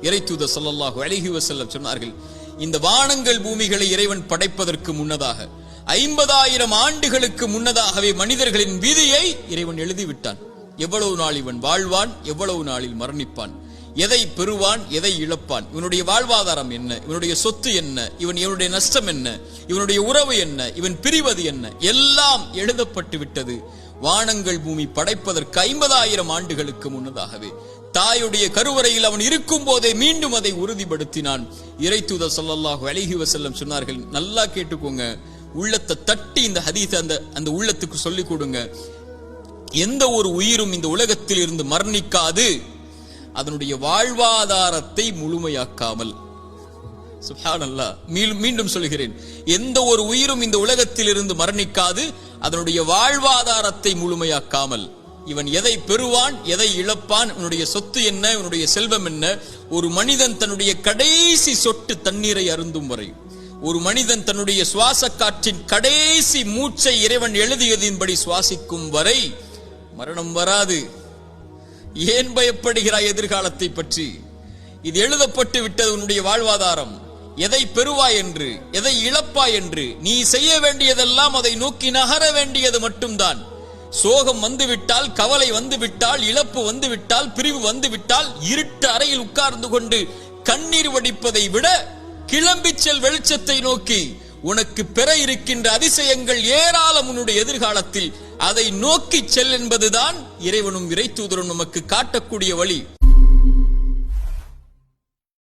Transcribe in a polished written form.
இறைத்தூதர் ஸல்லல்லாஹு அலைஹி வஸல்லம் சொன்னார்கள், இந்த வானங்கள் பூமிகளை இறைவன் படைப்பதற்கு முன்னதாக 50,000 ஆண்டுகளுக்கு முன்னதாகவே மனிதர்களின் விதியை இறைவன் எழுதிவிட்டான். எவ்வளவு நாள் இவன் வாழ்வான், எவ்வளவு நாளில் மரணிப்பான், எதை பெறுவான், எதை இழப்பான், இவனுடைய வாழ்வாதாரம் என்ன, இவனுடைய சொத்து என்ன, இவனுடைய நஷ்டம் என்ன, இவனுடைய உறவு என்ன, இவன் பிரிவது என்ன, எல்லாம் எழுதப்பட்டு விட்டது. வானங்கள் பூமி படைப்பதற்கு 50,000 ஆண்டுகளுக்கு முன்னதாகவே தாயுடைய கருவறையில் அவன் இருக்கும் போதே மீண்டும் அதை உறுதிப்படுத்தினான். இறைத்தூதர் ஸல்லல்லாஹு அலைஹி வஸல்லம் சொன்னார்கள், நல்லா கேட்டுக்கோங்க, உள்ளத்தை தட்டி இந்த ஹதீஸ் அந்த உள்ளத்துக்கு சொல்லிக் கொடுங்க. எந்த ஒரு உயிரும் இந்த உலகத்தில் இருந்து மரணிக்காது அதனுடைய வாழ்வாதாரத்தை முழுமையாக்காமல். சுப்ஹானல்லாஹ், மீண்டும் சொல்கிறேன், எந்த ஒரு உயிரும் இந்த உலகத்தில் இருந்து மரணிக்காது அதனுடைய வாழ்வாதாரத்தை முழுமையாக்காமல். இவன் எதை பெறுவான், எதை இழப்பான், இவனுடைய சொத்து என்ன, இவனுடைய செல்வம் என்ன, ஒரு மனிதன் தன்னுடைய கடைசி சொட்டு தண்ணீரை அருந்தும் வரை, ஒரு மனிதன் தன்னுடைய சுவாச காற்றின் கடைசி மூச்சை இறைவன் எழுதியதின்படி சுவாசிக்கும் வரை மரணம் வராது. ஏன் பயப்படுகிறாய் எதிர்காலத்தை பற்றி? இது எழுதப்பட்டு விட்டது உன்னுடைய வாழ்வாதாரம். எதை பெறுவாய் என்று, எதை இழப்பாய் என்று, நீ செய்ய வேண்டியதெல்லாம் அதை நோக்கி நகர வேண்டியது மட்டும்தான். சோகம் வந்துவிட்டால், கவலை வந்துவிட்டால், இழப்பு வந்துவிட்டால், பிரிவு வந்துவிட்டால், இருட்டு அறையில் உட்கார்ந்து கொண்டு கண்ணீர் வடிப்பதை விட கிளம்பி செல் வெளிச்சத்தை நோக்கி. உனக்கு பெற இருக்கின்ற அதிசயங்கள் ஏராளம் உன்னுடைய எதிர்காலத்தில். அதை நோக்கி செல் என்பதுதான் இறைவனும் இறைத்தூதரும் நமக்கு காட்டக்கூடிய வழி.